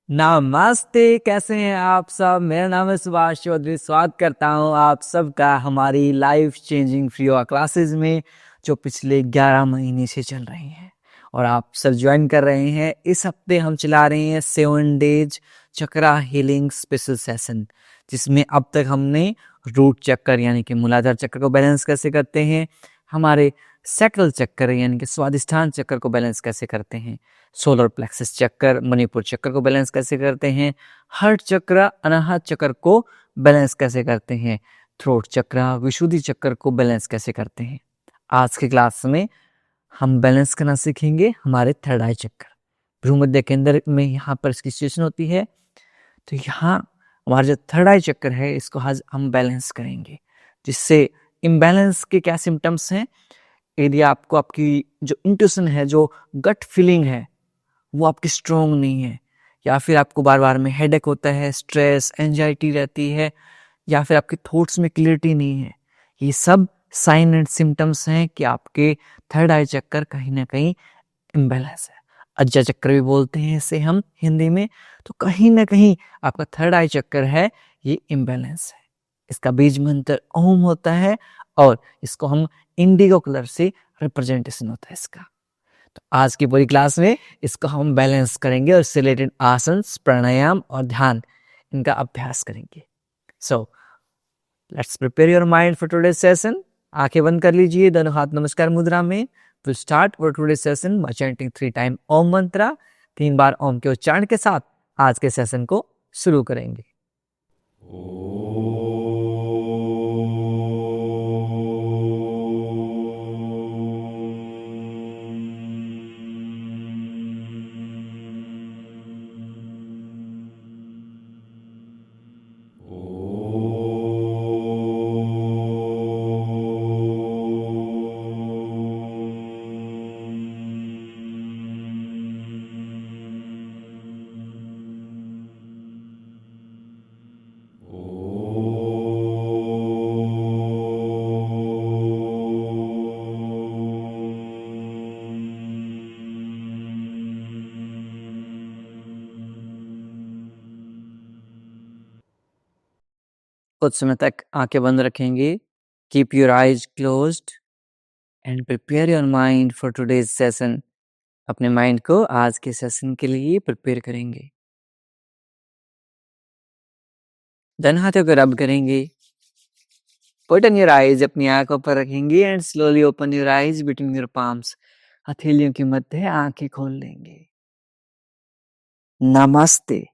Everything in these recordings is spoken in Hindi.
नमस्ते, कैसे हैं आप सब। मेरा नाम है सुभाष चौधरी। स्वागत करता हूं आप सबका हमारी life changing free yoga classes में, जो पिछले 11 महीने से चल रही हैं और आप सब ज्वाइन कर रहे हैं। इस हफ्ते हम चला रहे हैं 7 डेज चक्रा हीलिंग स्पेशल सेशन, जिसमें अब तक हमने रूट चक्कर यानी कि मूलाधार चक्र को बैलेंस कैसे करते हैं, हमारे सैक्रल चक्कर यानी कि स्वादिष्ठान चक्र को बैलेंस कैसे करते हैं, सोलर प्लेक्सस चक्कर, मणिपुर चक्र को बैलेंस कैसे करते हैं, हार्ट चक्र, अनाहत चक्र को बैलेंस कैसे करते हैं, थ्रोट चक्र, विशुद्धि चक्र को बैलेंस कैसे करते हैं। आज की क्लास में हम बैलेंस करना सीखेंगे हमारे थर्ड आई चक्र, भ्रूमध्य केंद्र में। यहाँ पर इसकी सिचुएशन होती है, तो यहाँ हमारा जो थर्ड आई चक्र है इसको आज हम बैलेंस करेंगे। जिससे इम्बैलेंस के क्या सिम्टम्स हैं, यदि आपको आपकी जो इंट्यूशन है, जो गट फीलिंग है, वो आपकी स्ट्रोंग नहीं है, या फिर आपको बार बार में हेडेक होता है, स्ट्रेस एंजाइटी रहती है, या फिर आपके थॉट्स में क्लियरिटी नहीं है, ये सब साइन एंड सिम्टम्स हैं कि आपके थर्ड आई चक्कर कहीं ना कहीं इम्बैलेंस है। अज्जा चक्कर भी बोलते हैं इसे हम हिंदी में। तो कहीं ना कहीं आपका थर्ड आई चक्कर है, ये इम्बैलेंस है। इसका बीज मंत्र ओम होता है और इसको हम इंडिगो कलर से रिप्रेजेंटेशन होता है इसका। तो आज की पूरी क्लास में इसको हम बैलेंस करेंगे और इससे रिलेटेड आसन, प्राणायाम और ध्यान, इनका अभ्यास करेंगे। So let's prepare your mind for today's session. आंखें बंद कर लीजिए, दोनों हाथ नमस्कार मुद्रा में। Will start for today's session by chanting 3 time Om mantra. 3 बार ओम के उच्चारण के साथ आज के सेशन को शुरू करेंगे। कुछ समय तक आंखें बंद रखेंगे। Keep your eyes closed end prepare your mind for today's session. अपने माइंड को आज के सेशन के लिए प्रिपेयर करेंगे। दोनों हाथों को रब करेंगे। पुट ऑन योर आईज, अपनी आंखों पर रखेंगे and slowly open your eyes between your palms. हथेलियों के मध्य आंखें खोल लेंगे। नमस्ते।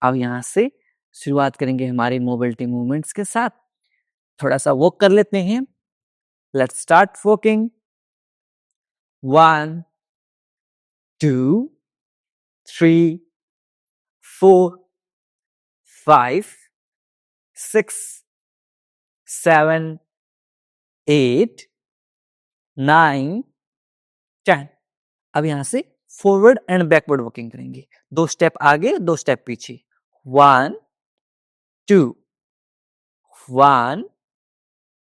अब यहाँ से शुरुआत करेंगे हमारी मोबिलिटी मूवमेंट्स के साथ। थोड़ा सा वॉक कर लेते हैं। Let's start walking. 1 2 3 4 5 6 7 8 9 10। अब यहां से फॉरवर्ड एंड बैकवर्ड वॉकिंग करेंगे। 2 स्टेप आगे, 2 स्टेप पीछे। 1 2 1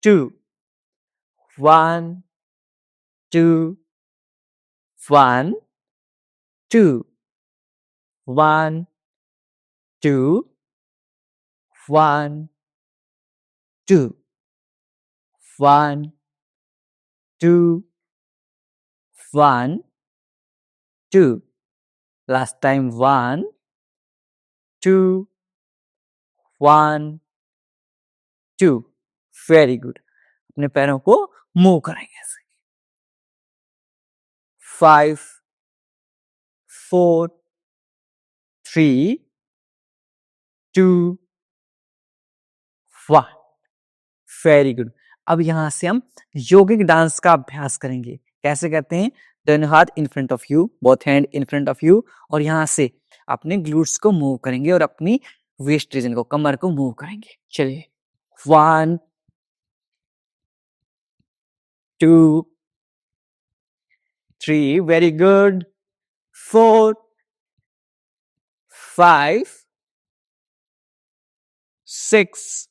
2 1 2 1 2 1 2 1 2 1 2 1 2। Last time 1 2 1 2। Very good. अपने पैरों को मूव करेंगे ऐसे। 5 4 3 2 1। Very good. अब यहां से हम योगिक डांस का अभ्यास करेंगे। कैसे करते हैं? दोनों हाथ in front of you, both hand in front of you, और यहां से अपने ग्लूट्स को मूव करेंगे और अपनी वेस्ट रीजन को, कमर को मूव करेंगे। चलिए। 1 2 3, वेरी गुड। 4 5 6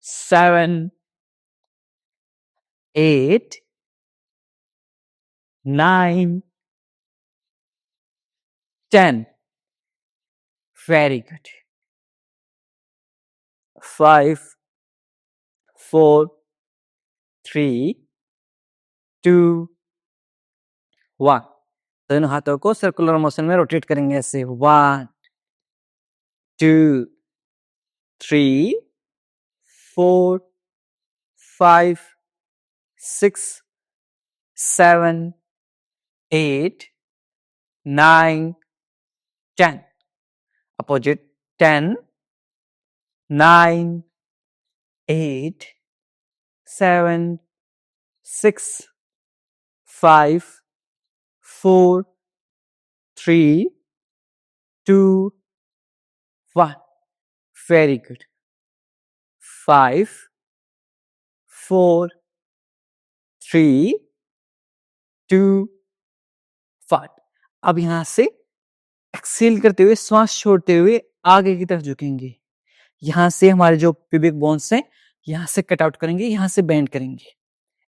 7 8 9 10. Very good. 5, 4, 3, 2, 1. दोनों हाथों को सर्कुलर मोशन में रोटेट करेंगे ऐसे 1, 2, 3, 4, 5, 6, 7, 8, 9, 10. Opposite 10, 9, 8, 7, 6, 5, 4, 3, 2, 1. Very good. 5, 4, 3, 2, 1. अब यहां से एक्सेल करते हुए श्वास छोड़ते हुए आगे की तरफ झुकेंगे। यहां से हमारे जो प्यूबिक बोन्स हैं यहां से कट आउट करेंगे, यहां से बेंड करेंगे।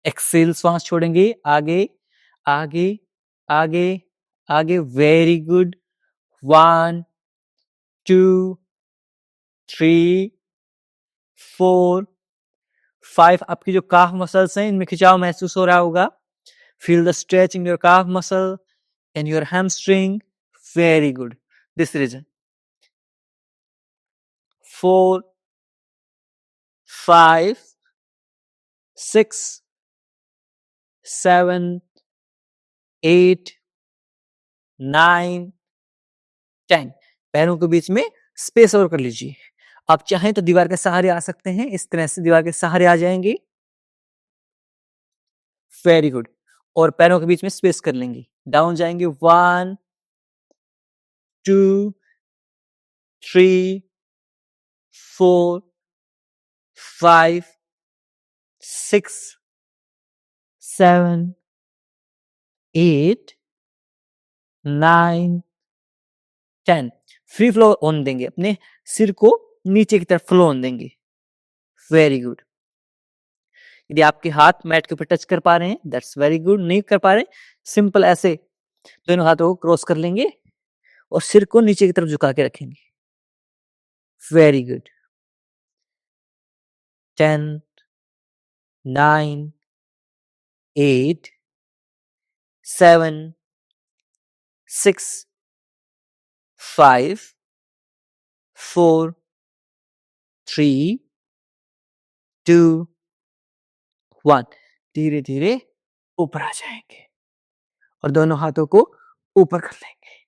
एक्सेल श्वास छोड़ेंगे, आगे आगे आगे आगे। Very good. 1, 2, 3, 4, 5। आपकी जो काफ मसल्स हैं इनमें खिंचाव महसूस हो रहा होगा। Feel the stretch in your calf muscle and your hamstring. Very good. This region. 4, 5, 6, 7, 8, 9, 10। पैरों के बीच में स्पेस और कर लीजिए। आप चाहें तो दीवार के सहारे आ सकते हैं, इस तरह से दीवार के सहारे आ जाएंगे। Very good. और पैरों के बीच में स्पेस कर लेंगे। डाउन जाएंगे 1, 2, 3, 4, 5, 6, 7, 8, 9, 10। फ्री फ्लो ऑन देंगे, अपने सिर को नीचे की तरफ फ्लो ऑन देंगे। Very good. यदि आपके हाथ मैट के ऊपर टच कर पा रहे हैं दैट्स वेरी गुड। नहीं कर पा रहे, सिंपल ऐसे दोनों हाथों को क्रॉस कर लेंगे और सिर को नीचे की तरफ झुका के रखेंगे। Very good. 10, 9, 8, 7, 6, 5, 4, 3, 2, 1। धीरे धीरे ऊपर आ जाएंगे और दोनों हाथों को ऊपर कर लेंगे।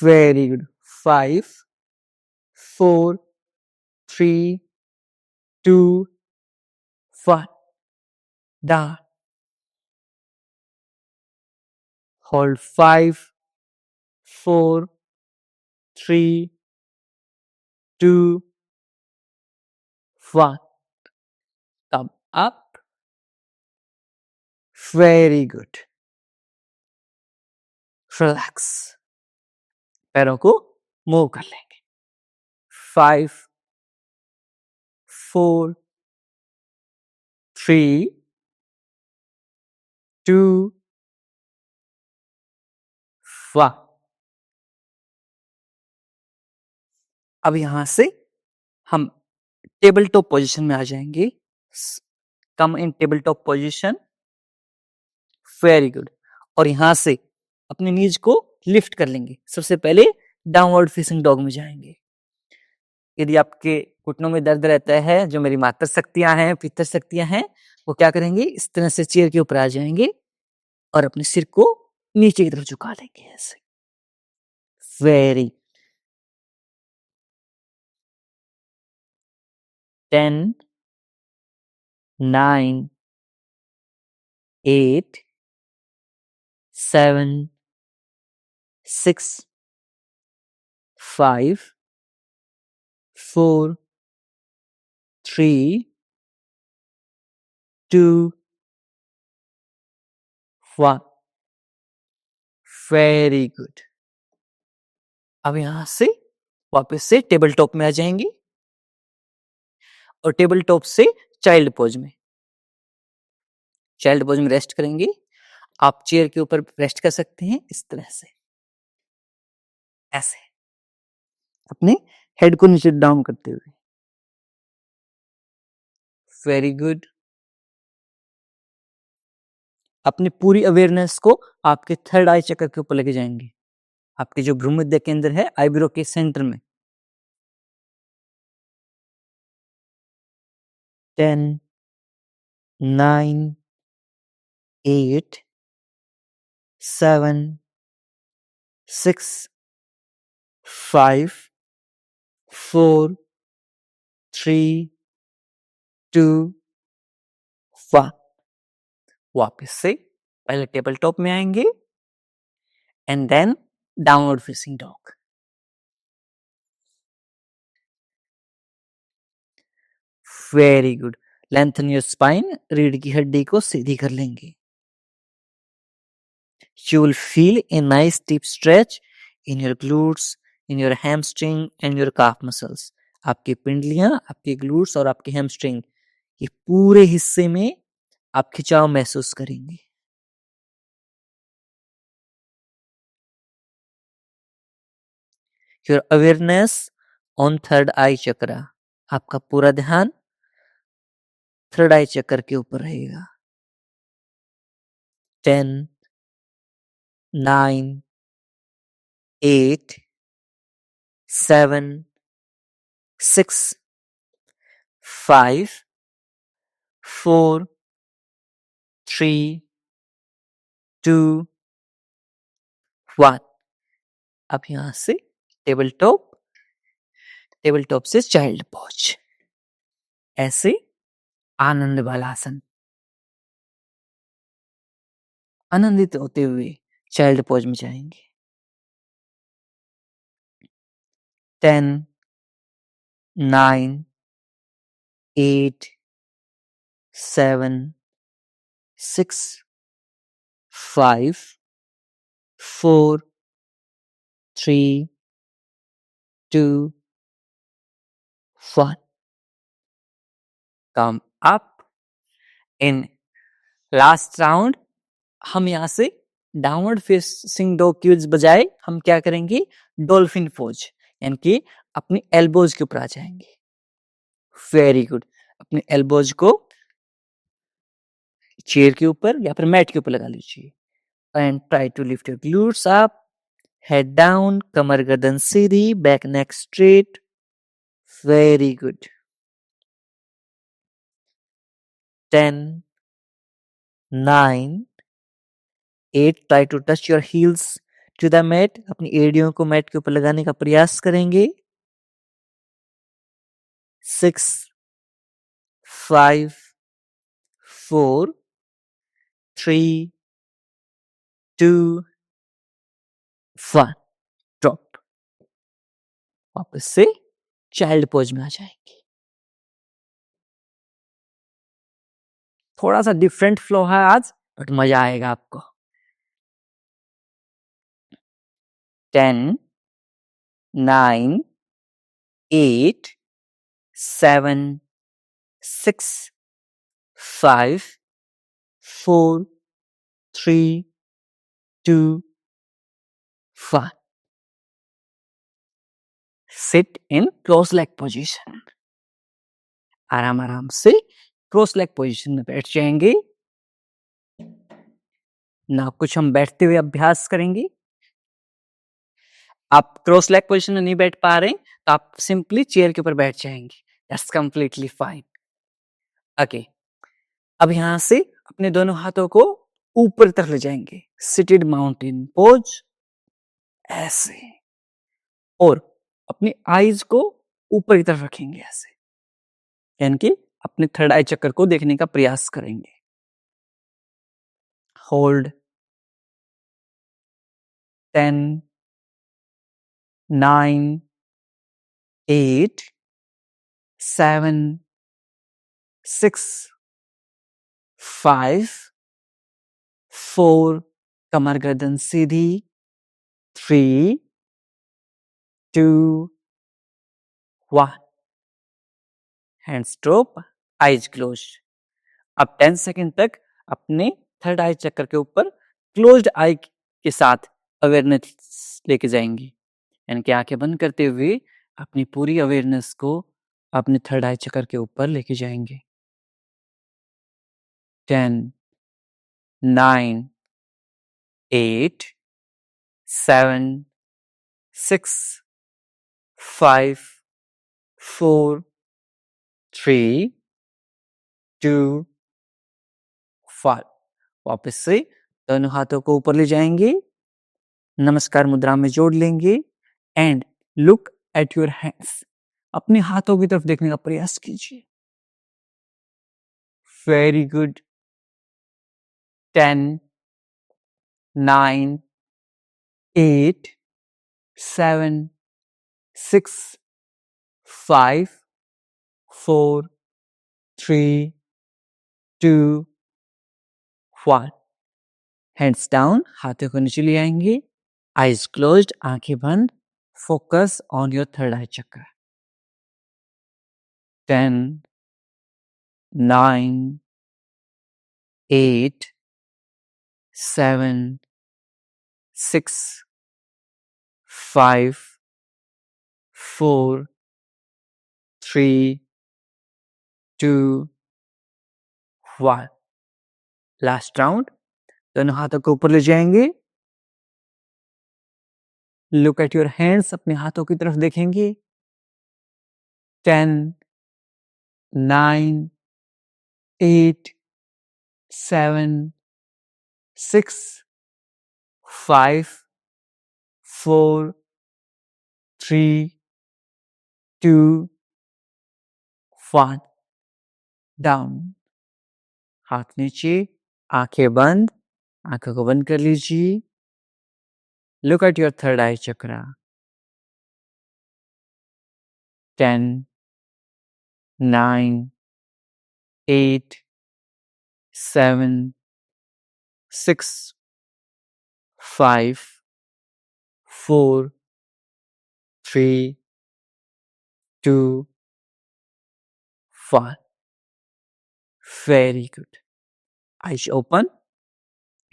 Very good. 5, 4, 3, 2, 1। Down. Hold 5, 4, 3, 2, 1. Come up. Very good. Relax. पैरों को मूव कर लेंगे। 5, 4, 3, 2, 1। अब यहां से हम टेबल टॉप पोजीशन में आ जाएंगे। Come in table top position. Very good. और यहां से अपने नीज को लिफ्ट कर लेंगे। सबसे पहले डाउनवर्ड फेसिंग डॉग में जाएंगे। यदि आपके घुटनों में दर्द रहता है, जो मेरी मातृ शक्तियां हैं, पितर शक्तियां हैं, वो क्या करेंगे, इस तरह से चेयर के ऊपर आ जाएंगे और अपने सिर को नीचे की तरफ झुका लेंगे ऐसे। वेरी 10, 9, 8, 7, 6, 5, 4, 3, 2, 1। Very good. अब यहां से वापस से टेबल टॉप में आ जाएंगे और टेबल टॉप से चाइल्ड पोज में। चाइल्ड पोज में रेस्ट करेंगे। आप चेयर के ऊपर रेस्ट कर सकते हैं इस तरह से। ऐसे अपने हेड को नीचे डाउन करते हुए। Very good. अपनी पूरी अवेयरनेस को आपके थर्ड आई चक्र के ऊपर लेके जाएंगे, आपके जो भ्रूमध्य केंद्र है आईब्रो के सेंटर में। 10, 9, 8, 7, 6, 5, 4, 3, 2, 1। वापस से पहले टेबल टॉप में आएंगे and then downward facing dog. Very good. Lengthen your spine, रीढ़ की हड्डी को सीधी कर लेंगे। You will feel a nice deep stretch in your glutes, in your hamstring and your calf muscles. आपकी पिंडलियां, आपके ग्लूट्स और आपके हैमस्ट्रिंग, ये पूरे हिस्से में आप खिंचाव महसूस करेंगे। Your awareness on third eye chakra, आपका पूरा ध्यान थर्ड आई चक्र के ऊपर रहेगा। 10, 9, 8, 7, 6, 5, 4, 3, 2, 1। अब यहां से टेबल टॉप से चाइल्ड पोज, ऐसे आनंद बालासन, आनंदित होते हुए चाइल्ड पोज में जाएंगे। 10, 9, 8, 7, 6, 5, 4, 3, 2, 1। Come up. In last round हम यहां से डाउनवर्ड फेसिंग डॉग की बजाय हम क्या करेंगे, डॉल्फिन पोज, यानी कि अपनी एल्बोज के ऊपर आ जाएंगे। Very good. अपने एल्बोज को चेयर के ऊपर या फिर मैट के ऊपर लगा लीजिए and try to lift your glutes up, head down, कमर गर्दन सीधी, back neck straight. Very good. 10, 9, 8, try to touch your heels to the mat, अपनी एड़ियों को मैट के ऊपर लगाने का प्रयास करेंगे। 6, 5, 4, 3, 2, 1। ड्रॉप। वापस से चाइल्ड पोज में आ जाएंगे। थोड़ा सा डिफरेंट फ्लो है आज, बट मजा आएगा आपको। 10, 9, 8, 7, 6, 5, 4, 3, 2, 1। Sit in cross leg position. आराम आराम से क्रॉस लेग पोजीशन में बैठ जाएंगे। ना कुछ हम बैठते हुए अभ्यास करेंगे। आप क्रॉस लेग पोजीशन में नहीं बैठ पा रहे तो आप सिंपली चेयर के ऊपर बैठ जाएंगे। That's completely fine. ओके, अब यहां से अपने दोनों हाथों को ऊपर तरफ ले जाएंगे, सिटेड माउंटेन पोज, ऐसे, और अपनी आईज को ऊपर की तरफ रखेंगे ऐसे, यानी कि अपने थर्ड आई चक्कर को देखने का प्रयास करेंगे। होल्ड। 10, 9, 8, 7, 6, 5, 4, कमर गर्दन सीधी, 3, 2, 1। Hands drop, eyes close. अब 10 सेकेंड तक अपने थर्ड आई चक्कर के ऊपर क्लोज्ड आई के साथ अवेयरनेस लेके जाएंगे। यानी कि आंखें बंद करते हुए अपनी पूरी अवेयरनेस को अपने थर्ड आई चक्र के ऊपर लेके जाएंगे। 10, 9, 8, 7, 6, 5, 4, 3, 2, 1। वापस से दोनों हाथों को ऊपर ले जाएंगे, नमस्कार मुद्रा में जोड़ लेंगे and look at your hands. अपने हाथों की तरफ देखने का प्रयास कीजिए। Very good. 10, 9, 8, 7, 6, 5, 4, 3, 2, 1। हैंड्स डाउन, हाथों को नीचे ले आएंगे, आईज क्लोज्ड, आंखें बंद, focus on your third eye चक्र। 10, 9, 8, 7, 6, 5, 4, 3, 2, 1। लास्ट राउंड, दोनों हाथों को ऊपर ले जाएंगे, लुक एट योर हैंड्स, अपने हाथों की तरफ देखेंगे। 10, 9, 8, 7, 6, 5, 4, 3, 2, 1। डाउन, हाथ नीचे, आंखें बंद, आंखों को बंद कर लीजिए। Look at your third eye chakra. 10, 9, 8, 7, 6, 5, 4, 3, 2, 1। Very good. Eyes open.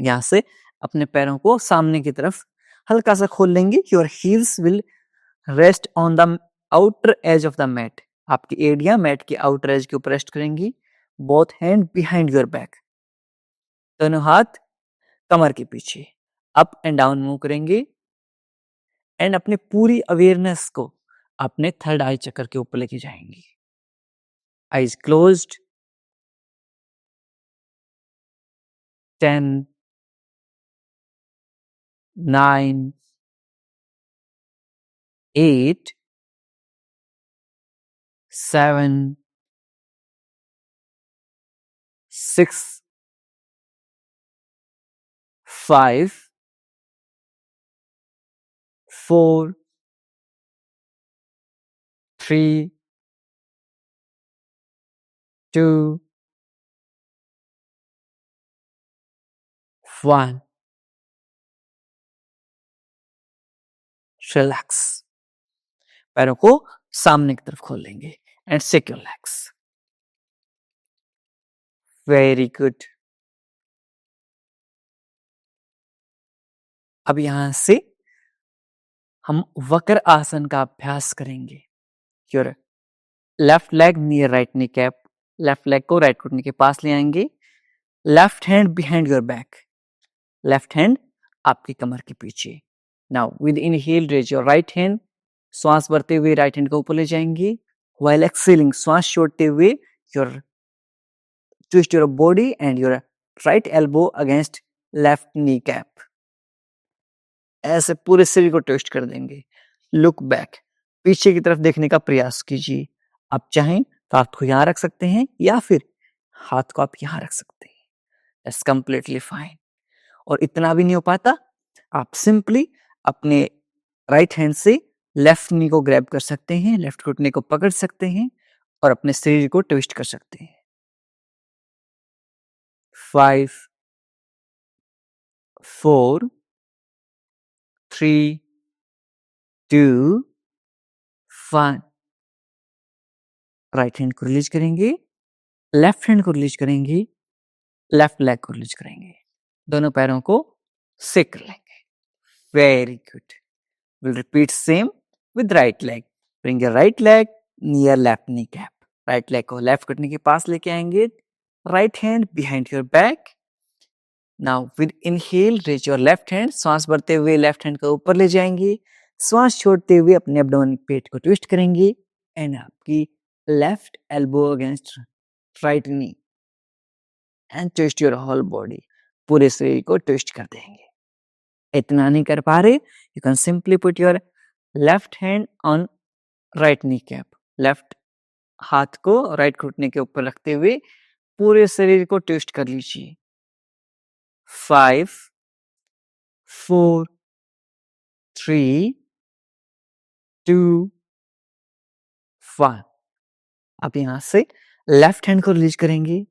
यहां से अपने पैरों को सामने की तरफ हल्का सा खोल लेंगे। Your heels will rest on the outer edge of the mat. आपकी एड़ियां मैट के आउटर एज के ऊपर रेस्ट करेंगी। Both hand behind your back, दोनों हाथ कमर के पीछे। अप एंड डाउन मूव करेंगे एंड अपने पूरी अवेयरनेस को अपने थर्ड आई चक्र के ऊपर लेके जाएंगे। Eyes closed. 10, 9, 8, 7, 6, 5, 4, 3, 2, 1। रिलैक्स। पैरों को सामने की तरफ खोल लेंगे and shake your legs. Very good. अब यहां से हम वक्र आसन का अभ्यास करेंगे। Your left leg near right knee cap, left leg को राइट घुटने के पास ले आएंगे। Left hand behind your back, left hand आपकी कमर के पीछे। Now with inhale raise your right hand, श्वास भरते हुए राइट हैंड को ऊपर ले जाएंगे। व्हाइल एक्सेलिंग, श्वास छोड़ते हुए your twist your body and your right elbow against left knee cap. ऐसे पूरे शरीर को ट्विस्ट कर देंगे। लुक बैक, पीछे की तरफ देखने का प्रयास कीजिए। आप चाहें तो हाथ को यहां रख सकते हैं या फिर हाथ को आप यहां रख सकते हैं। That's completely fine. और इतना भी नहीं हो पाता, आप सिंपली अपने राइट हैंड से लेफ्ट नी को ग्रैब कर सकते हैं, लेफ्ट घुटने को पकड़ सकते हैं और अपने शरीर को ट्विस्ट कर सकते हैं। 5, 4, 3, 2, 1। राइट हैंड को रिलीज करेंगे, लेफ्ट हैंड को रिलीज करेंगे, लेफ्ट लेग को रिलीज करेंगे। दोनों पैरों को शेक कर लेंगे। Very good. We'll repeat same with right leg. Bring your right leg near left kneecap. Right leg को left घुटने के पास लेके आएंगे. Right hand behind your back. Now with inhale, raise your left hand. श्वास भरते हुए left hand को ऊपर ले जाएंगे. श्वास छोड़ते हुए अपने abdomen पेट को ट्विस्ट करेंगे and आपकी left elbow against right knee and twist your whole body. पूरे शरीर को ट्विस्ट कर देंगे. इतना नहीं कर पा रहे, you can simply put your left hand on right kneecap. Left हाथ को right घुटने के ऊपर रखते हुए पूरे शरीर को ट्विस्ट कर लीजिए. 5, 4, 3, 2, 1. अब यहां से लेफ्ट हैंड को रिलीज करेंगे,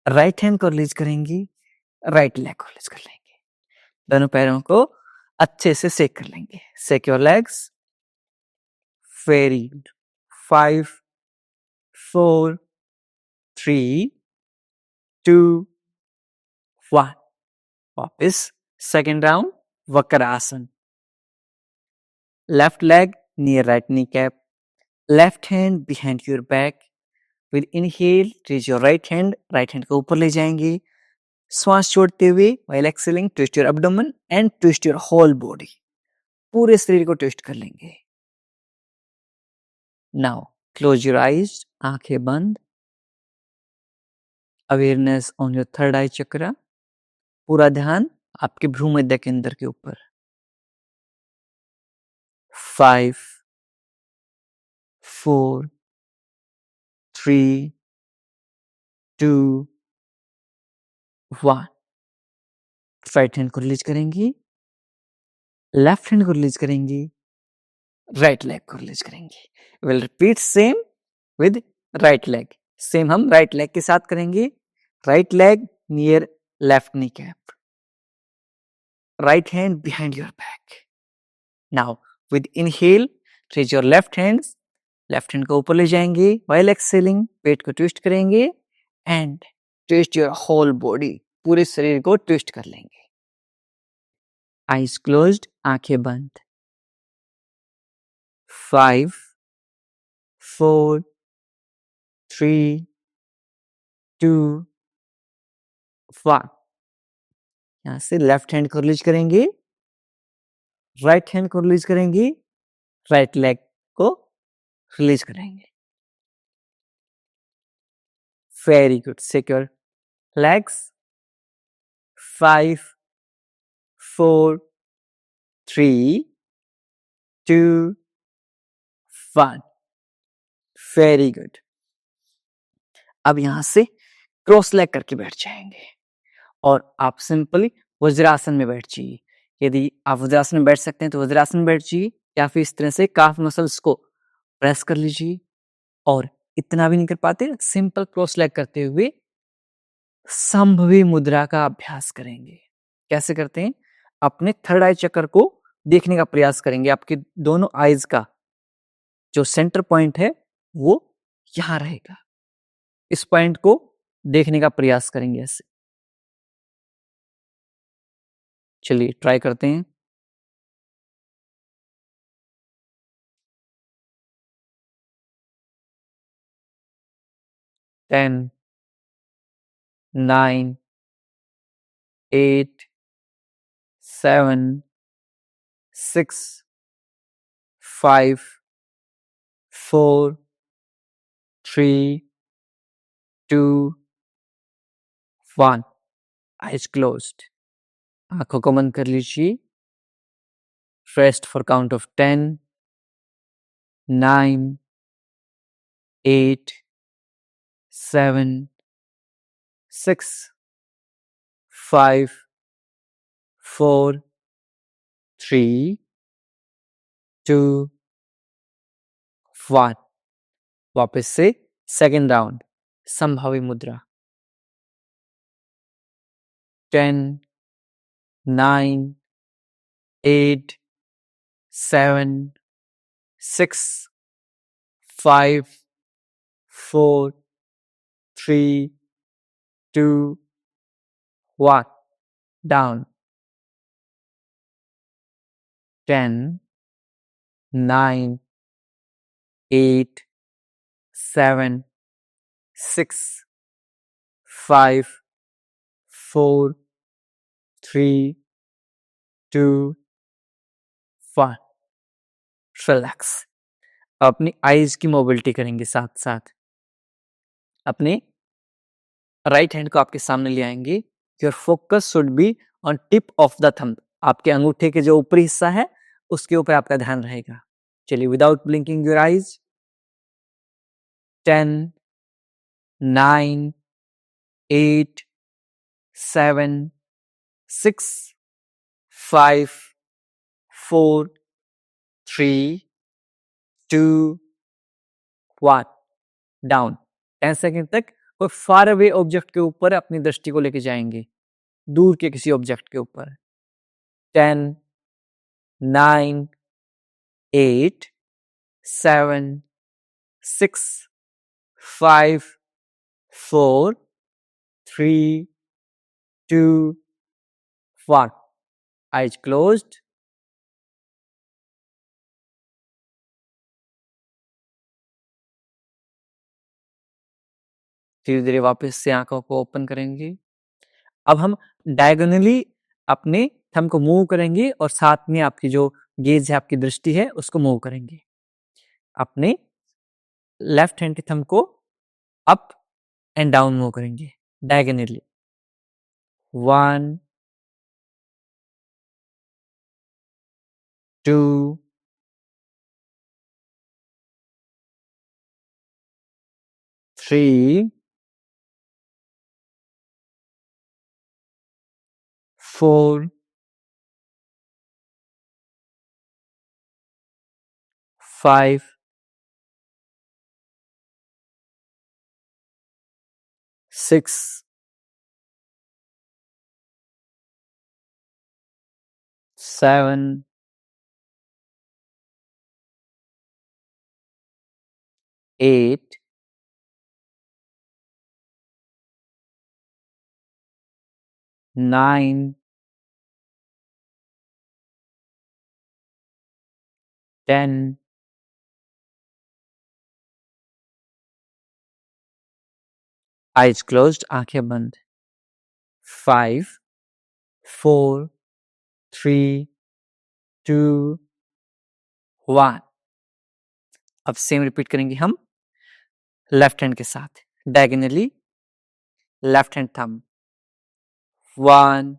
राइट हैंड को रिलीज करेंगे, राइट लेग को रिलीज कर लेंगे. दोनों पैरों को अच्छे से सेक कर लेंगे. Shake your legs. Very good. 5, 4, 3, 2, 1. वापस सेकेंड राउंड वक्रासन. Left leg near right knee cap. Left hand behind your back. With inhale raise your right hand को ऊपर ले जाएंगे. श्वास छोड़ते हुए while exhaling twist your abdomen and twist your whole body. पूरे शरीर को ट्विस्ट कर लेंगे. Now close your eyes. आंखें बंद. Awareness on your third eye चक्रा. पूरा ध्यान आपके भ्रू मध्य केंद्र के ऊपर. 5, 4, 3, 2, 1. राइट हैंड को रिलीज करेंगी, लेफ्ट हैंड को रिलीज करेंगी, राइट लेग को रिलीज करेंगी. Will repeat same with right leg. Same हम राइट लेग के साथ करेंगे. Right leg near left knee cap. Right hand behind your back. Now with inhale raise your left hands. Left hand को ऊपर ले जाएंगे. व्हाइल एक्सेलिंग पेट को ट्विस्ट करेंगे and twist your whole body. पूरे शरीर को ट्विस्ट कर लेंगे. Eyes closed. आंखें बंद. 5, 4, 3, 2, 1. यहां से लेफ्ट हैंड को रिलीज करेंगे, राइट हैंड को रिलीज करेंगे, राइट लेग को रिलीज करेंगे. Very good. Secure legs. 5, 4, 3, 2, 1. Very good. अब यहां से क्रॉस लेग करके बैठ जाएंगे और आप सिंपली वज्रासन में बैठ जाइए. यदि आप वज्रासन में बैठ सकते हैं तो वज्रासन में बैठ जाइए, या फिर इस तरह से काफ मसल्स को प्रेस कर लीजिए. और इतना भी नहीं कर पाते, सिंपल क्रॉस लेग करते हुए संभवी मुद्रा का अभ्यास करेंगे. कैसे करते हैं? अपने थर्ड आई चक्र को देखने का प्रयास करेंगे. आपके दोनों आईज का जो सेंटर पॉइंट है वो यहां रहेगा. इस पॉइंट को देखने का प्रयास करेंगे ऐसे. चलिए ट्राई करते हैं. 10, 9, 8, 7, 6, 5, 4, 3, 2, 1. Eyes closed. आंखों को बंद कर लीजिए. Rest for count of 10, 9, 8, 7, 6, 5, 4, 3, 2, 1. वापस से सेकेंड राउंड संभावी मुद्रा. 10, 9, 8, 7, 6, 5, 4, 3, 2, 1. Down. 10, 9, 8, 7, 6, 5, 4, 3, 2, 1. रिलैक्स. अपनी आईज की मोबिलिटी करेंगे साथ साथ. अपने राइट हैंड को आपके सामने ले आएंगे. Your focus should be on tip of the thumb. आपके अंगूठे के जो ऊपरी हिस्सा है उसके ऊपर आपका ध्यान रहेगा. चलिए, without blinking your eyes. 10, 9, 8, 7, 6, 5, 4, 3, 2, 1. Down. 10 second तक और फार अवे ऑब्जेक्ट के ऊपर अपनी दृष्टि को लेके जाएंगे, दूर के किसी ऑब्जेक्ट के ऊपर. 10, 9, 8, 7, 6, 5, 4, 3, 2, 1. Eyes closed. धीरे धीरे वापस से आंखों को ओपन करेंगे. अब हम डायगोनली अपने थंब को मूव करेंगे और साथ में आपकी जो गेज है, आपकी दृष्टि है, उसको मूव करेंगे. अपने लेफ्ट हैंड के थंब को अप एंड डाउन मूव करेंगे डायगोनली. 1, 2, 3, 4, 5, 6, 7, 8, 9, 10, 'आइज क्लोज्ड, आंखें बंद. 5, 4, 3, 2, 1. अब सेम रिपीट करेंगे हम लेफ्ट हैंड के साथ diagonally. Left hand thumb. 1,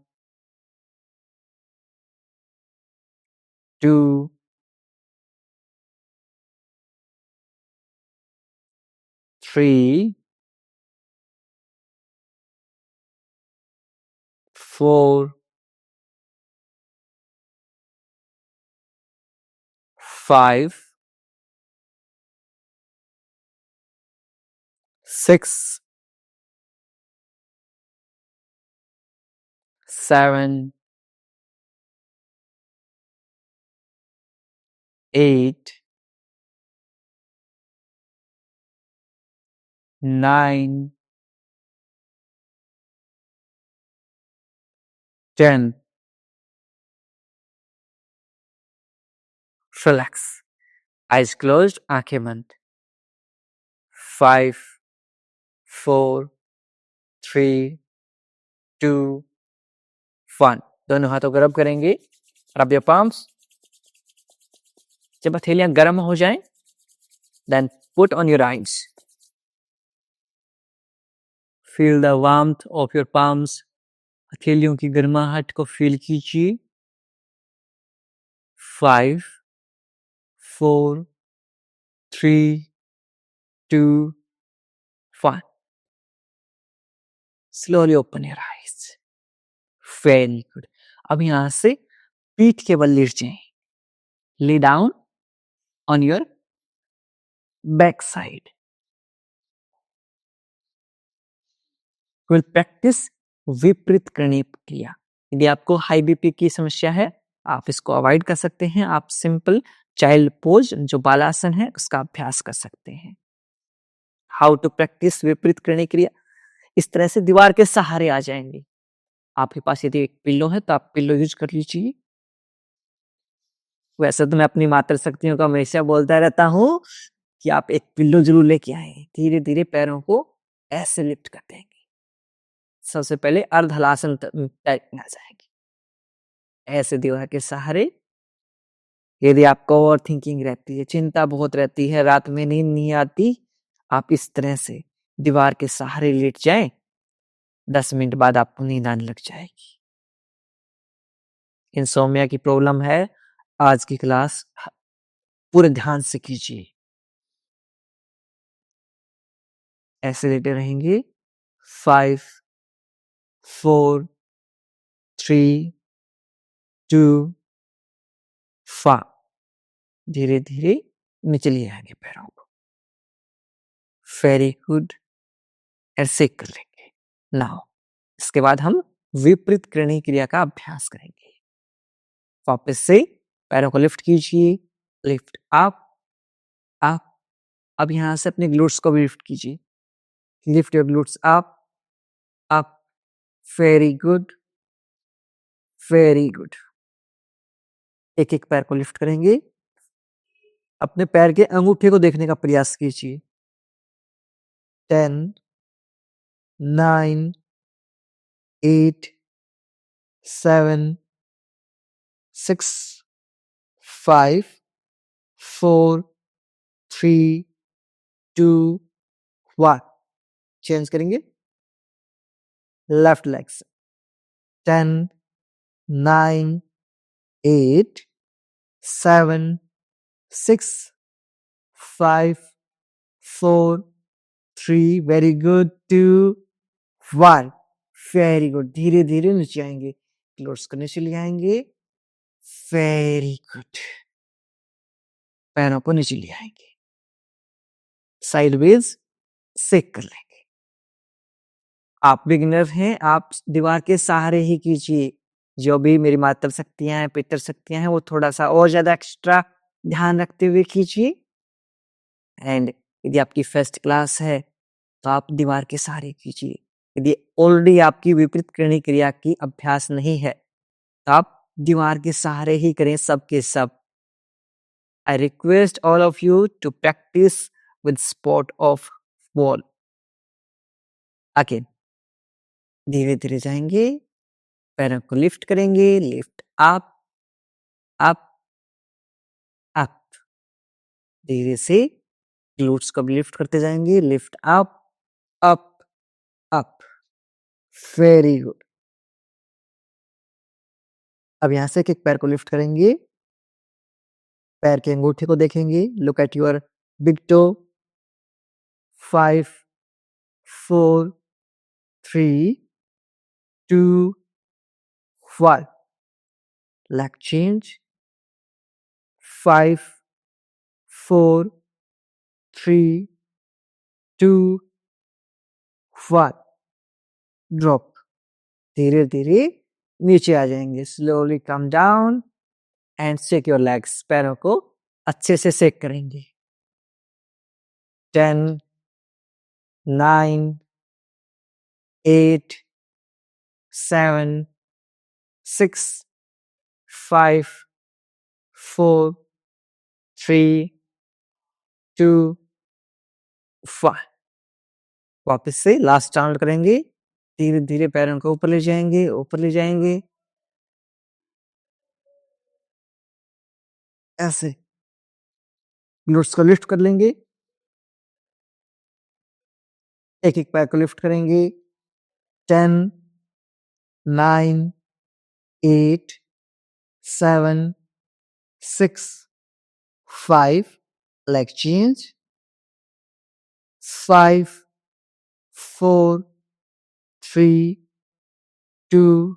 2, 3, 4, 5, 6, 7, 8, 9, 10. Relax. Eyes closed, आंखें बंद. 5, 4, 3, 2, 1. दोनों हाथों को रब करेंगे. Rub your palms. जब हथेलियां गर्म हो जाएं, then put on your eyes. Feel the warmth of your palms. हथेलियों की गर्माहट को फील कीजिए. 5, 4, 3, 2, 1. Slowly open your eyes. Very good. अब यहां से पीठ के बल लेट जाएं. Lay down on your back side. We'll practice विपरीत करणीय क्रिया. यदि आपको हाई बीपी की समस्या है, आप इसको अवॉइड कर सकते हैं. आप सिंपल चाइल्ड पोज, जो बालासन है, उसका अभ्यास कर सकते हैं. हाउ टू प्रैक्टिस विपरीत करणीय क्रिया. इस तरह से दीवार के सहारे आ जाएंगे. आपके पास यदि एक पिल्लो है तो आप पिल्लो यूज कर लीजिए. वैसे तो मैं अपनी मातृशक्तियों को हमेशा बोलता रहता हूँ कि आप एक पिल्लो जरूर लेके आए। धीरे धीरे पैरों को ऐसे लिफ्ट कर देंगे। सबसे पहले अर्धहलासन टाइप में आ जाएंगे, ऐसे दीवार के सहारे। यदि आपको ओवर थिंकिंग रहती है, चिंता बहुत रहती है, रात में नींद नहीं आती, आप इस तरह से दीवार के सहारे लेट जाएं, 10 मिनट बाद आपको नींद आने लग जाएगी। इंसोम्निया की प्रॉब्लम है, आज की क्लास पूरे ध्यान से कीजिए। ऐसे लेटे रहेंगे। 5 4 3 2 1। धीरे धीरे नीचे ले आएंगे पैरों को। Very good. ऐसे कर लेंगे। नाउ इसके बाद हम विपरीत करणीय क्रिया का अभ्यास करेंगे। वापस से पैरों को लिफ्ट कीजिए, लिफ्ट अप अप। अब यहां से अपने ग्लूट्स को भी लिफ्ट कीजिए। Lift your glutes up up. Very good, very good. एक एक पैर को लिफ्ट करेंगे। अपने पैर के अंगूठे को देखने का प्रयास कीजिए। 10 9 8 7 6 5 4 3 2 1। चेंज करेंगे लेफ्ट लेग से। 10 9 8 7 6 5 4 3। Very good. 2 1। Very good. धीरे धीरे नीचे आएंगे, ग्लूट्स को नीचे ले आएंगे। Very good. पैरों को नीचे ले आएंगे, साइडवेज सेक कर लेंगे। आप बिगिनर हैं, आप दीवार के सहारे ही कीजिए। जो भी मेरी मातृ शक्तियां हैं, पितर शक्तियां हैं, वो थोड़ा सा और ज्यादा एक्स्ट्रा ध्यान रखते हुए कीजिए। एंड यदि आपकी फर्स्ट क्लास है तो आप दीवार के सहारे कीजिए। यदि ऑलरेडी आपकी विपरीत करणीय क्रिया की अभ्यास नहीं है तो आप दीवार के सहारे ही करें, सब के सब। I request all of you to practice with spot of wall. Again, धीरे धीरे जाएंगे, पैरों को लिफ्ट करेंगे। Lift up up up. धीरे से ग्लूट्स को भी लिफ्ट करते जाएंगे। Lift up up up. Very good. अब यहां से एक पैर को लिफ्ट करेंगे, पैर के अंगूठे को देखेंगे। Look at your big toe. 5 4 3 2 1। leg change। 5 4 3 2 1। Drop. धीरे धीरे नीचे आ जाएंगे। Slowly come down and shake your legs. पैरों को अच्छे से शेक करेंगे। 10 9 8 7 6 5 4 3 2 1। वापस से लास्ट राउंड करेंगे। धीरे धीरे पैरों को ऊपर ले जाएंगे, ऊपर ले जाएंगे, ऐसे ग्लूट्स को लिफ्ट कर लेंगे। एक एक पैर को लिफ्ट करेंगे। 10 9 8 7 6 5। leg change। 5 4 3 2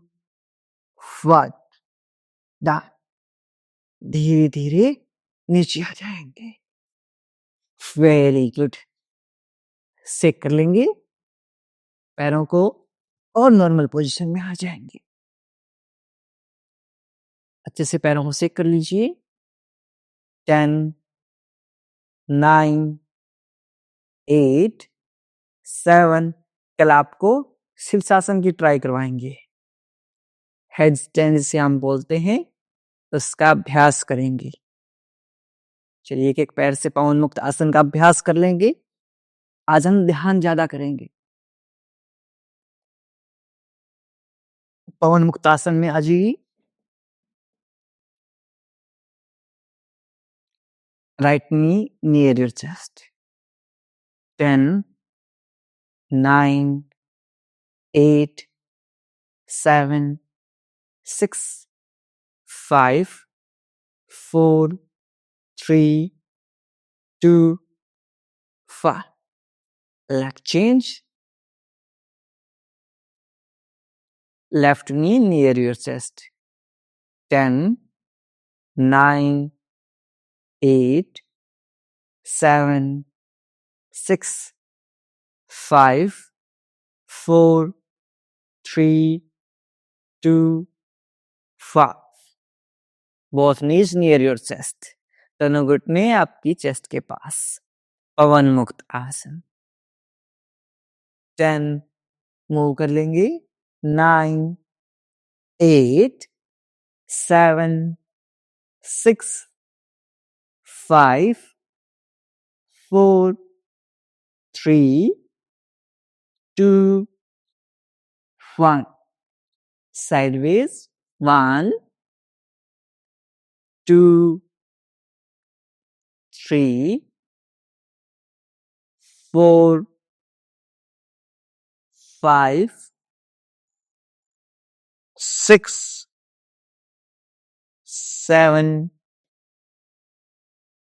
1। डन। धीरे धीरे नीचे आ जाएंगे। Very good. सेक कर लेंगे, पैरों को और नॉर्मल पोजीशन में आ जाएंगे। अच्छे से पैरों को सेक कर लीजिए। 10 9 8 7। कल आपको शीर्षासन की ट्राई करवाएंगे। हेडस्टैंड से हम बोलते हैं। उसका अभ्यास करेंगे। चलिए एक एक पैर से पवन मुक्त आसन का अभ्यास कर लेंगे। आज हम ध्यान ज्यादा करेंगे। पवन मुक्त आसन में आ जाइए। Right knee near your chest. 10, 9, 8, 7, 6, 5, 4, 3, 2, 1. Leg change. Left knee near your chest. 10, 9, 8, 7, 6, 5, 4, 3, 2, 1. Both knees near your chest. दोनों घुटने आपकी चेस्ट के पास। पवन मुक्त आसन। 10 मूव कर लेंगे। 9, 8, 7, 6, 5, 4, 3, 2, 1. Sideways. 1, 2, 3, 4, 5, 6, 7,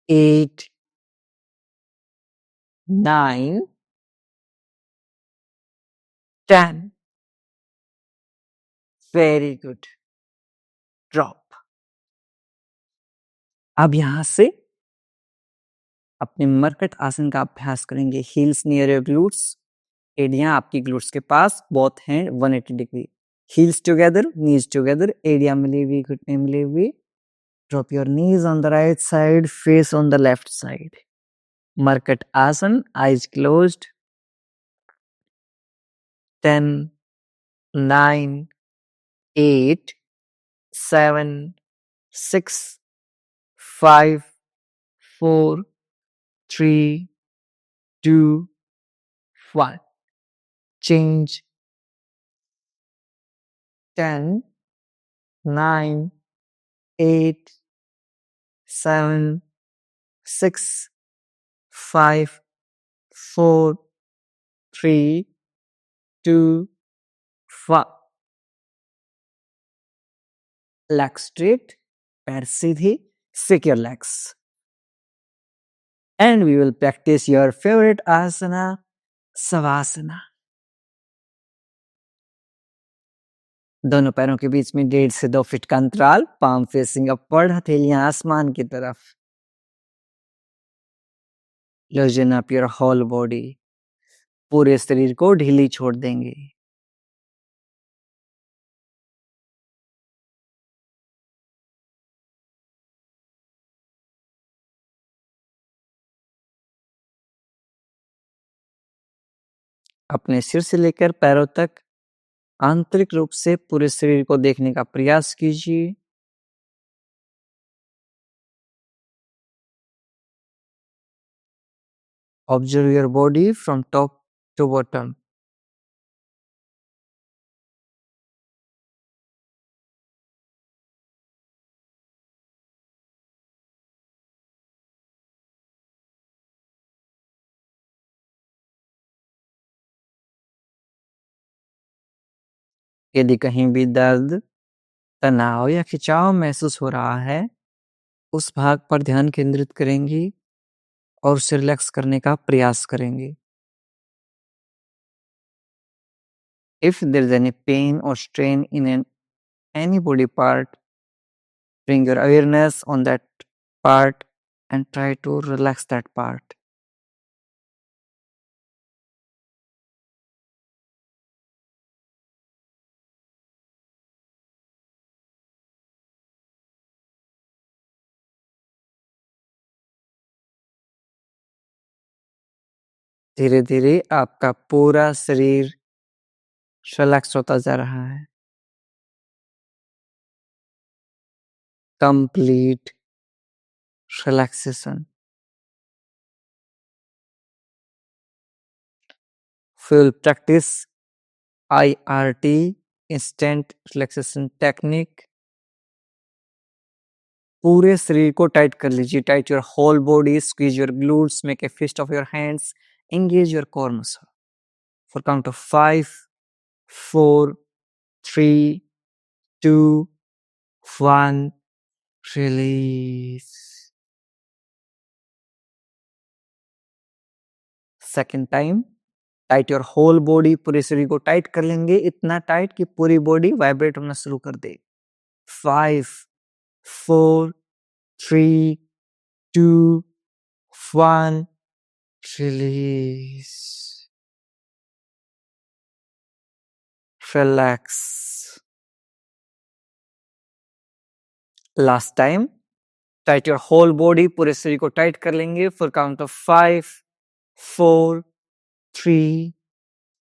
8, 9, 10. Very good. Drop. अब यहां से अपने मरकट आसन का अभ्यास करेंगे। Heels near your glutes. एड़ियां आपकी ग्लूट्स के पास। Both hand 180 degree. Heels together, knees together. एड़ियां मिली हुई, घुटने मिले हुए। Drop your knees on the right side, face on the left side. Markat Asan, eyes closed. 10, 9, 8, 7, 6, 5, 4, 3, 2, 1. Change. 10, 9, 8, 7, 6, 5, 4, 3, 2, 1. Legs straight, पैर सीधे, shake your legs. And we will practice your favorite asana, Savasana. दोनों पैरों के बीच में 1.5 से 2 फीट का अंतराल। पाम फेसिंग अपवर्ड, हथेलियां आसमान की तरफ। Loosen up your whole body. पूरे शरीर को ढीली छोड़ देंगे। अपने सिर से लेकर पैरों तक आंतरिक रूप से पूरे शरीर को देखने का प्रयास कीजिए। Observe your body from top to bottom. यदि कहीं भी दर्द, तनाव या खिंचाव महसूस हो रहा है, उस भाग पर ध्यान केंद्रित करेंगे और उसे रिलैक्स करने का प्रयास करेंगे। If there is any pain or strain in any body part, bring your awareness on that part and try to relax that part. धीरे धीरे आपका पूरा शरीर रिलैक्स होता जा रहा है। complete relaxation. Full practice IRT, instant relaxation technique. पूरे शरीर को टाइट कर लीजिए. Tight your whole body, squeeze your glutes, make a fist of your hands, engage your core muscle. For count of 5, 4, 3, 2, 1, release. Second time, tight your whole body. पूरे शरीर को टाइट कर लेंगे, इतना टाइट कि पूरी बॉडी वाइब्रेट होना शुरू कर दे. 5, 4, 3, 2, 1, release. Relax. Last time, tight your whole body. पूरे शरीर को टाइट कर लेंगे. For count of 5, 4, 3,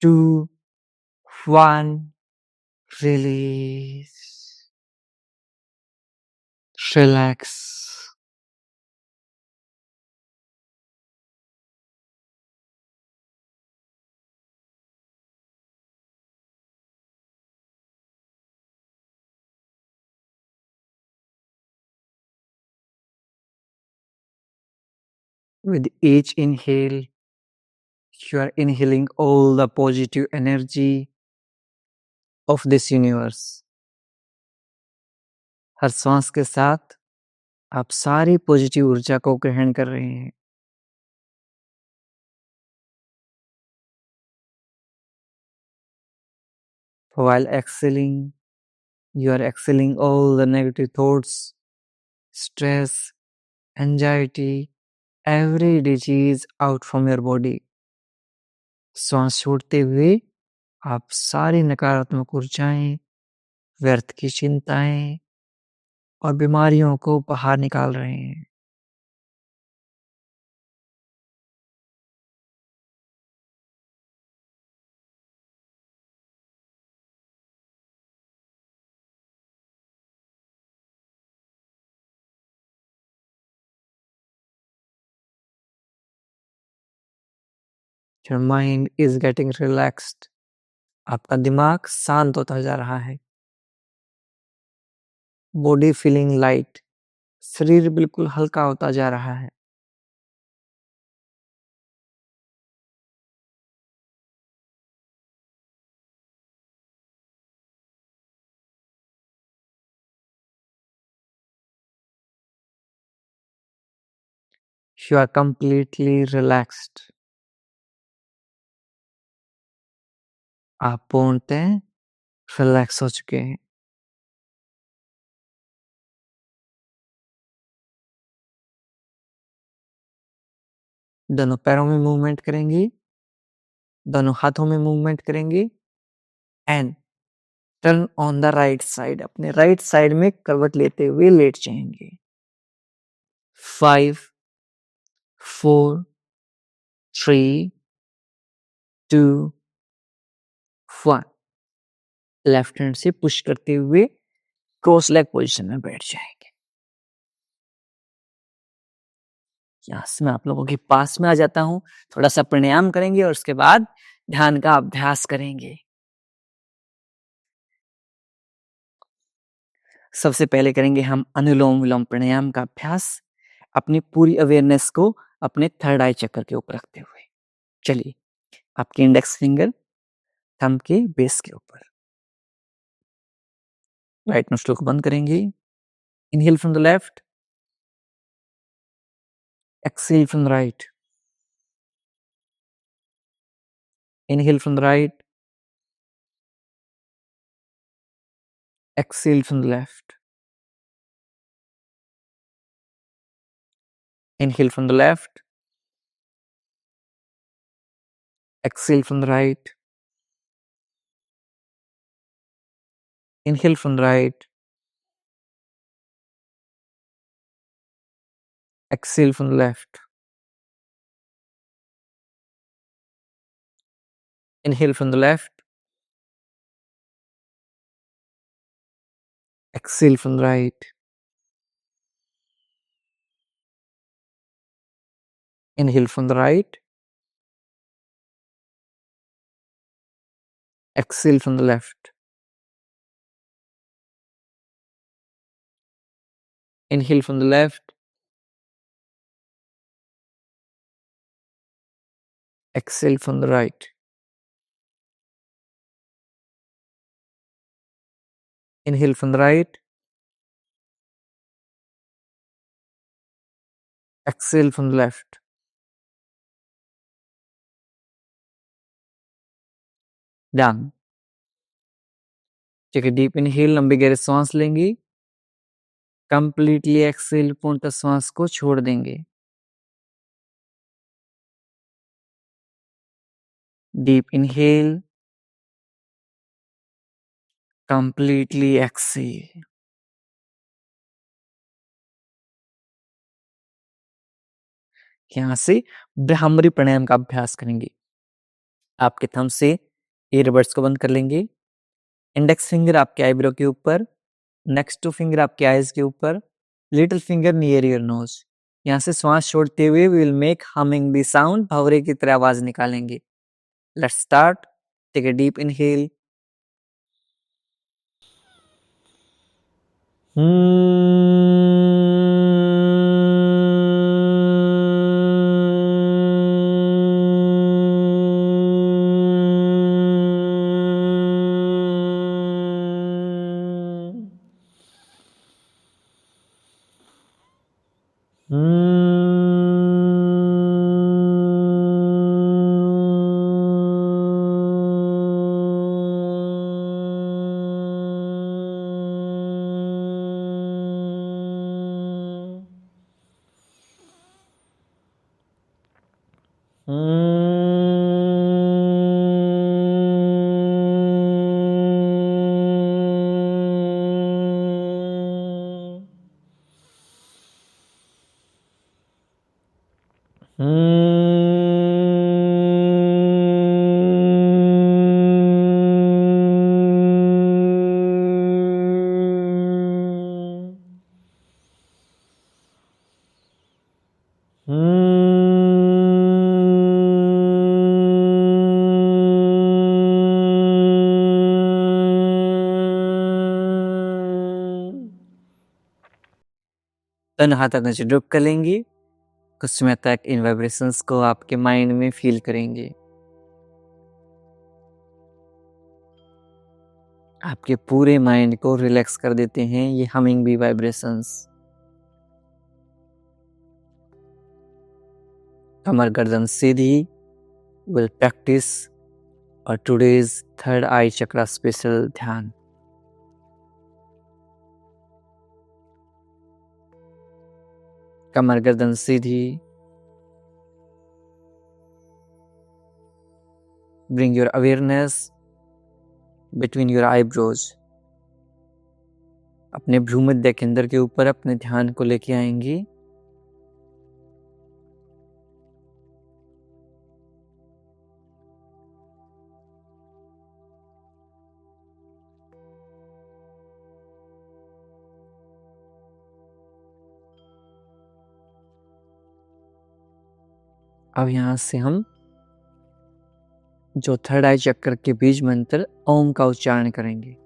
2, 1, release. Relax. With each inhale, you are inhaling all the positive energy of this universe. हर सांस के साथ आप सारी पॉजिटिव ऊर्जा को ग्रहण कर रहे हैं. While exhaling, you are exhaling all the negative thoughts, stress, anxiety, every disease out from your body. सांस छोड़ते हुए आप सारी नकारात्मक ऊर्जाएं, व्यर्थ की चिंताएं और बीमारियों को बाहर निकाल रहे हैं. Your mind is getting relaxed. आपका दिमाग शांत होता जा रहा है. Body feeling light. शरीर बिल्कुल हल्का होता जा रहा है. You are completely relaxed. आप पूर्णतः रिलैक्स हो चुके हैं. दोनों पैरों में मूवमेंट करेंगे, दोनों हाथों में मूवमेंट करेंगे and turn on the right side. अपने राइट साइड में करवट लेते हुए लेट जाएंगे. 5, 4, 3, 2, 1. लेफ्ट हैंड से पुश करते हुए क्रॉस लेग पोजीशन में बैठ जाएंगे. यहाँ से मैं आप लोगों के पास में आ जाता हूँ. थोड़ा सा प्राणायाम करेंगे और उसके बाद ध्यान का अभ्यास करेंगे. सबसे पहले करेंगे हम अनुलोम विलोम प्राणायाम का अभ्यास, अपनी पूरी अवेयरनेस को अपने थर्ड आई चक्र के ऊपर रखते हुए. चलिए, आपके इंडेक्स फिंगर थंब के बेस के ऊपर. राइट नोस्ट्रल को बंद करेंगे. Inhale from the left, exhale from the right. Inhale from the right, exhale from the left. Inhale from the left, exhale from the right. Inhale from the right, exhale from the left. Inhale from the left, exhale from the right. Inhale from the right. Exhale from the left. Inhale from the left. Exhale from the right. Inhale from the right. Exhale from the left. Done. Take a deep inhale, लंबी गहरी सांस लेंगे. कंप्लीटली एक्सेल, पूर्णतः श्वास को छोड़ देंगे. Deep inhale, completely exhale. यहाँ से भ्रामरी प्राणायाम का अभ्यास करेंगे. आपके थंब से ईयरबड्स को बंद कर लेंगे. इंडेक्स फिंगर आपके आईब्रो के ऊपर, नेक्स्ट टू फिंगर आपके आईज के ऊपर, little finger near your nose. यहाँ से श्वास छोड़ते हुए we will make humming the sound, भंवरे की तरह आवाज निकालेंगे. Let's start. Take a deep inhale. तन हाथ अपने से ड्रॉप कर लेंगे. कुछ समय तक इन वाइब्रेशंस को आपके माइंड में फील करेंगे. आपके पूरे माइंड को रिलैक्स कर देते हैं ये हमिंग बी वाइब्रेशंस. कमर गर्दन सीधी. Will practice our today's third eye chakra special dhyan. कमर गर्दन सीधी. Bring your awareness between your eyebrows. अपने भ्रूमध्य केंद्र के ऊपर अपने ध्यान को लेके आएंगी. अब यहाँ से हम जो थर्ड आई चक्र के बीज मंत्र ओम का उच्चारण करेंगे.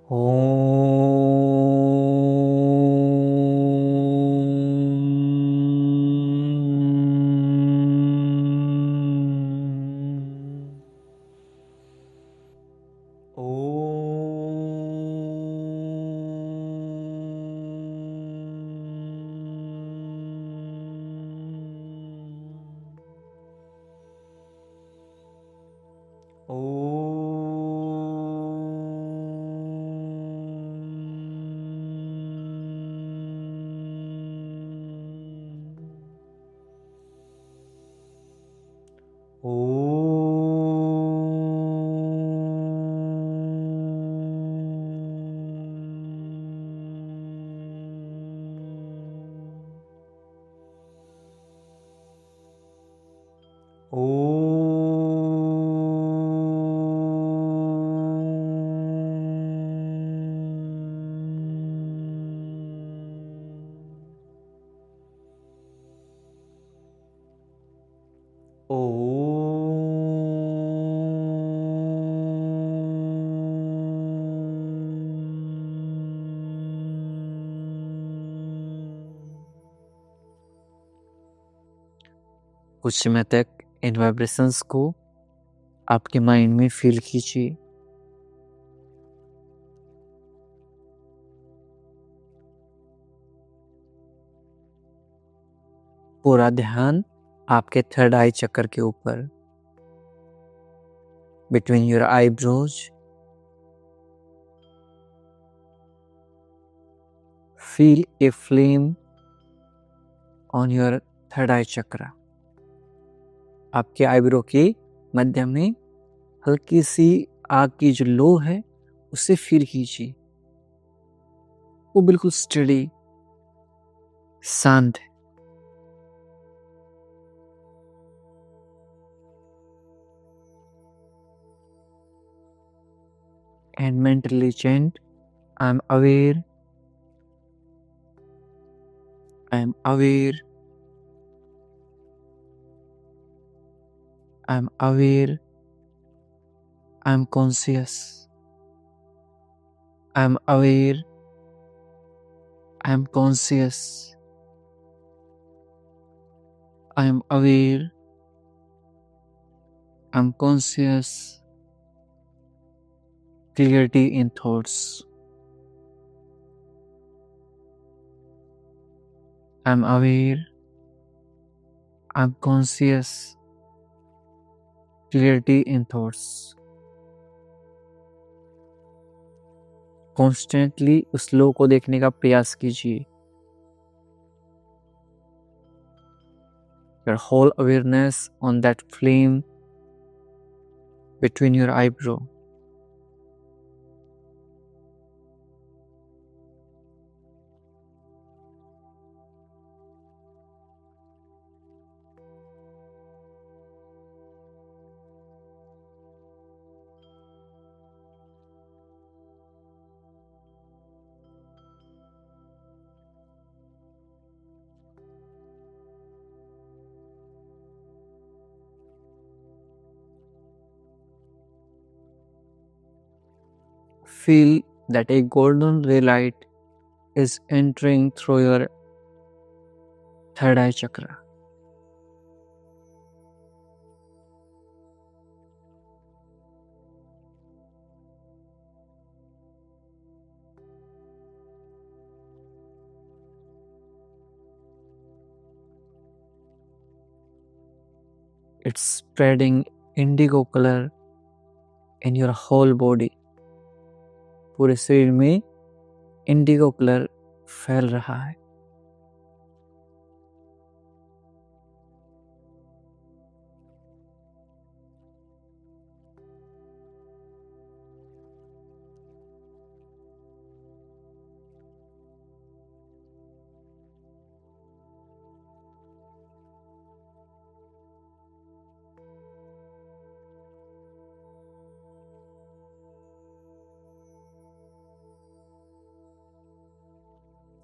कुछ समय तक इन वाइब्रेशंस को आपके माइंड में फील कीजिए। पूरा ध्यान आपके थर्ड आई चक्र के ऊपर, between your eyebrows. Feel a flame on your third eye chakra. आपके आईब्रो के मध्य में हल्की सी आग की जो लो है उसे फील कीजिए। वो बिल्कुल स्टेडी, शांत है। And mentally chant, I'm aware, I'm aware, I'm aware, I'm conscious, I'm aware, I'm conscious, I'm aware, I'm conscious. Clarity in thoughts. I'm aware, I'm conscious. Clarity in thoughts. Constantly उस लो को देखने का प्रयास कीजिए। Your whole awareness on that flame between your eyebrow. Feel that a golden ray light is entering through your third eye chakra. It's spreading indigo color in your whole body. पूरे शरीर में इंडिगो कलर फैल रहा है।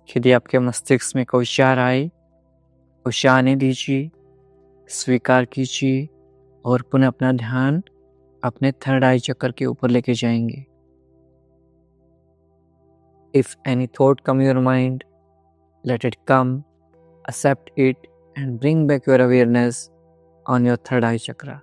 यदि आपके मस्तिष्क में कोई विचार आए, उसे आने दीजिए, स्वीकार कीजिए और पुनः अपना ध्यान अपने थर्ड आई चक्र के ऊपर लेके जाएंगे। If any thought come your mind, let it come, accept it, and bring back your awareness on your third eye chakra.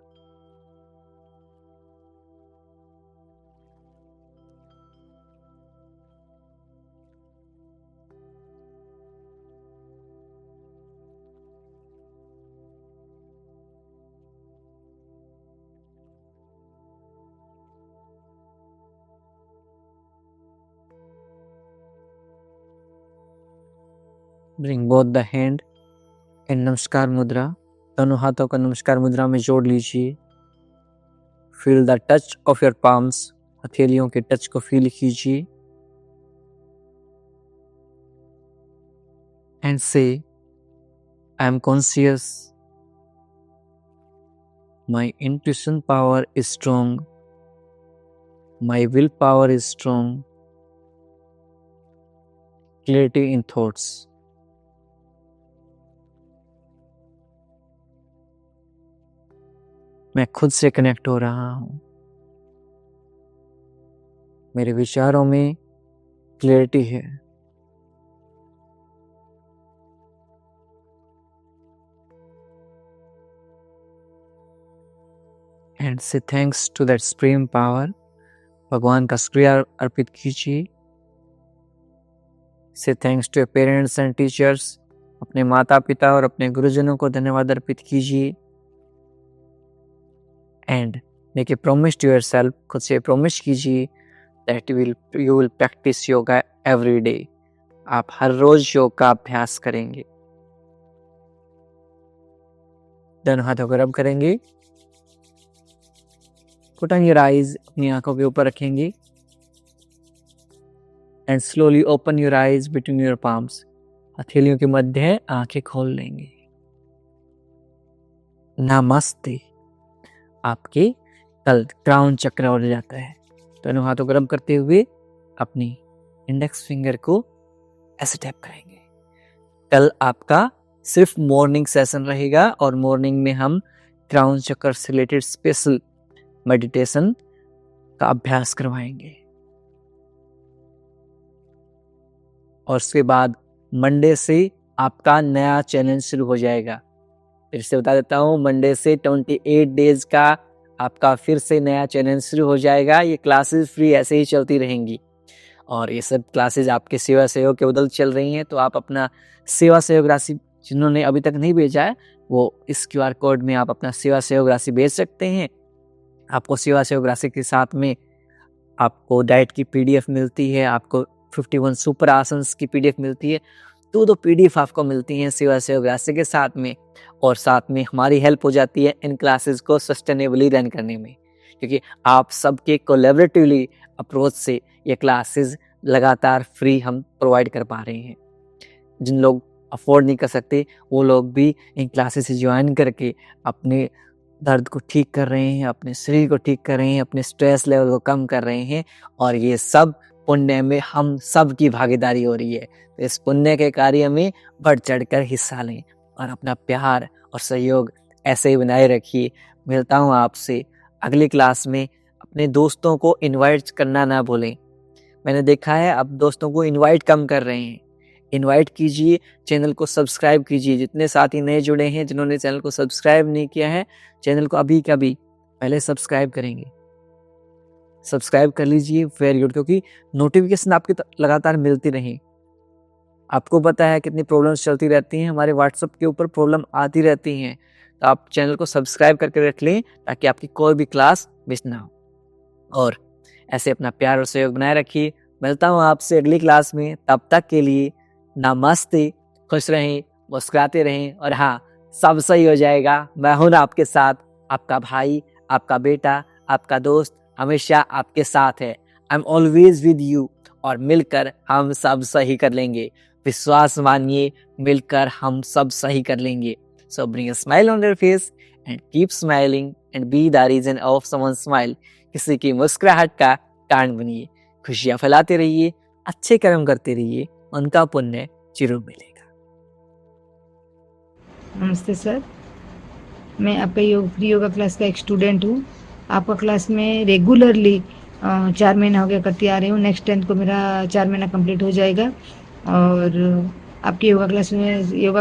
Bring both the hand in नमस्कार मुद्रा. दोनों हाथों को नमस्कार मुद्रा में जोड़ लीजिए. Feel the touch of your palms. हथेलियों के टच को फील कीजिए. And say, I am conscious. My intuition power is strong. My willpower is strong. Clarity in thoughts. मैं खुद से कनेक्ट हो रहा हूं. मेरे विचारों में क्लैरिटी है. And say thanks to that supreme power. भगवान का शुक्रिया अर्पित कीजिए. Say thanks to your parents and teachers. अपने माता पिता और अपने गुरुजनों को धन्यवाद अर्पित कीजिए. And make a promise to yourself. खुद से प्रॉमिस कीजिए that you will practice yoga every day. आप हर रोज योग का अभ्यास करेंगे. दोनों हाथों को रब करेंगे. Put on your eyes. अपनी आंखों के ऊपर रखेंगे. And slowly open your eyes between your palms. हथेलियों के मध्य आंखें खोल लेंगे. नमस्ते. आपके कल क्राउन चक्र हो जाता है. दोनों हाथों को रब करते हुए अपनी इंडेक्स फिंगर को ऐसे टैप करेंगे. कल आपका सिर्फ मॉर्निंग सेशन रहेगा और मॉर्निंग में हम क्राउन चक्र से रिलेटेड स्पेशल मेडिटेशन का अभ्यास करवाएंगे. और उसके बाद मंडे से आपका नया चैलेंज शुरू हो जाएगा. फिर से बता देता हूँ, मंडे से 28 डेज का आपका फिर से नया चैलेंज शुरू हो जाएगा. ये क्लासेस फ्री ऐसे ही चलती रहेंगी और ये सब क्लासेस आपके सेवा सहयोग के बदल चल रही हैं. तो आप अपना सेवा सहयोग राशि जिन्होंने अभी तक नहीं भेजा है वो इस QR कोड में आप अपना सेवा सहयोग राशि भेज सकते हैं. आपको सेवा सहयोग राशि के साथ में आपको डाइट की PDF मिलती है. आपको 51 सुपर आसन्स की PDF मिलती है. दो PDF आपको मिलती हैं सेवा सहयोग राशि के साथ में. और साथ में हमारी हेल्प हो जाती है इन क्लासेस को सस्टेनेबली रन करने में, क्योंकि आप सबके कोलैबोरेटिवली अप्रोच से ये क्लासेस लगातार फ्री हम प्रोवाइड कर पा रहे हैं. जिन लोग अफोर्ड नहीं कर सकते वो लोग भी इन क्लासेस से ज्वाइन करके अपने दर्द को ठीक कर रहे हैं, अपने शरीर को ठीक कर रहे हैं, अपने स्ट्रेस लेवल को कम कर रहे हैं. और ये सब पुण्य में हम सब की भागीदारी हो रही है. तो इस पुण्य के कार्य में बढ़ चढ़कर हिस्सा लें और अपना प्यार और सहयोग ऐसे ही बनाए रखिए. मिलता हूँ आपसे अगली क्लास में. अपने दोस्तों को इनवाइट करना ना भूलें. मैंने देखा है अब दोस्तों को इनवाइट कम कर रहे हैं. इनवाइट कीजिए, चैनल को सब्सक्राइब कीजिए. जितने साथी नए जुड़े हैं जिन्होंने चैनल को सब्सक्राइब नहीं किया है, चैनल को अभी कभी पहले सब्सक्राइब करेंगे. सब्सक्राइब कर लीजिए वेरी गुड, क्योंकि नोटिफिकेशन आपकी लगातार मिलती रही. आपको पता है कितनी प्रॉब्लम्स चलती रहती हैं, हमारे व्हाट्सएप के ऊपर प्रॉब्लम आती रहती हैं. तो आप चैनल को सब्सक्राइब करके रख लें ताकि आपकी कोई भी क्लास मिस ना हो. और ऐसे अपना प्यार और सहयोग बनाए रखिए. मिलता हूँ आपसे अगली क्लास में. तब तक के लिए नमस्ते. खुश रहें, मुस्कुराते रहें और हाँ, सब सही हो जाएगा. मैं हूँ ना आपके साथ. आपका भाई, आपका बेटा, आपका दोस्त हमेशा आपके साथ है. I am always with you. और मिलकर हम सब सही कर लेंगे. विश्वास मानिए, मिलकर हम सब सही कर लेंगे. So bring a smile on your face and keep smiling and be the reason of someone smile. किसी की मुस्कुराहट का कारण बनिए. खुशियां फैलाते रहिए, अच्छे कर्म करते रहिए, उनका पुण्य जरूर मिलेगा. नमस्ते सर, मैं आपका योग फ्री योगा क्लास का एक स्टूडेंट हूँ. आपका क्लास में रेगुलरली 4 महीना हो गया करती आ रही हूँ। नेक्स्ट 10th को मेरा 4 महीना कंप्लीट हो जाएगा। और आपकी योगा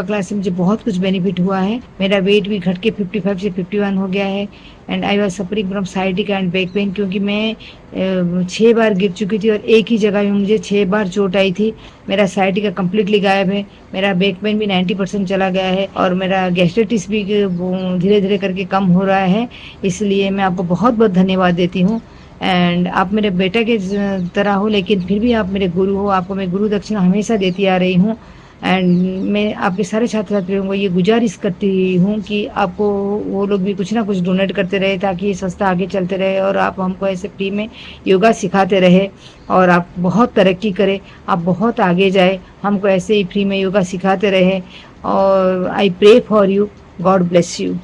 क्लास से मुझे बहुत कुछ बेनिफिट हुआ है। मेरा वेट भी घट के 55 से 51 हो गया है। And I was suffering from sciatica and back pain, क्योंकि मैं 6 बार गिर चुकी थी और एक ही जगह में मुझे 6 बार चोट आई थी। मेरा साइटिका कंप्लीटली गायब है, मेरा बैक पेन भी 90% चला गया है और मेरा गैस्ट्राइटिस भी धीरे धीरे करके कम हो रहा है। इसलिए मैं आपको बहुत बहुत धन्यवाद देती हूँ। एंड आप मेरे बेटा के तरह हो, लेकिन फिर भी आप मेरे गुरु हो। आपको मैं गुरु दक्षिणा हमेशा देती आ रही हूँ। एंड मैं आपके सारे छात्र छात्रियों को ये गुजारिश करती हूँ कि आपको वो लोग भी कुछ ना कुछ डोनेट करते रहे, ताकि ये संस्था आगे चलते रहे और आप हमको ऐसे फ्री में योगा सिखाते रहे और आप बहुत तरक्की करें, आप बहुत आगे जाए, हमको ऐसे ही फ्री में योगा सिखाते रहे। और I pray for you, God bless you.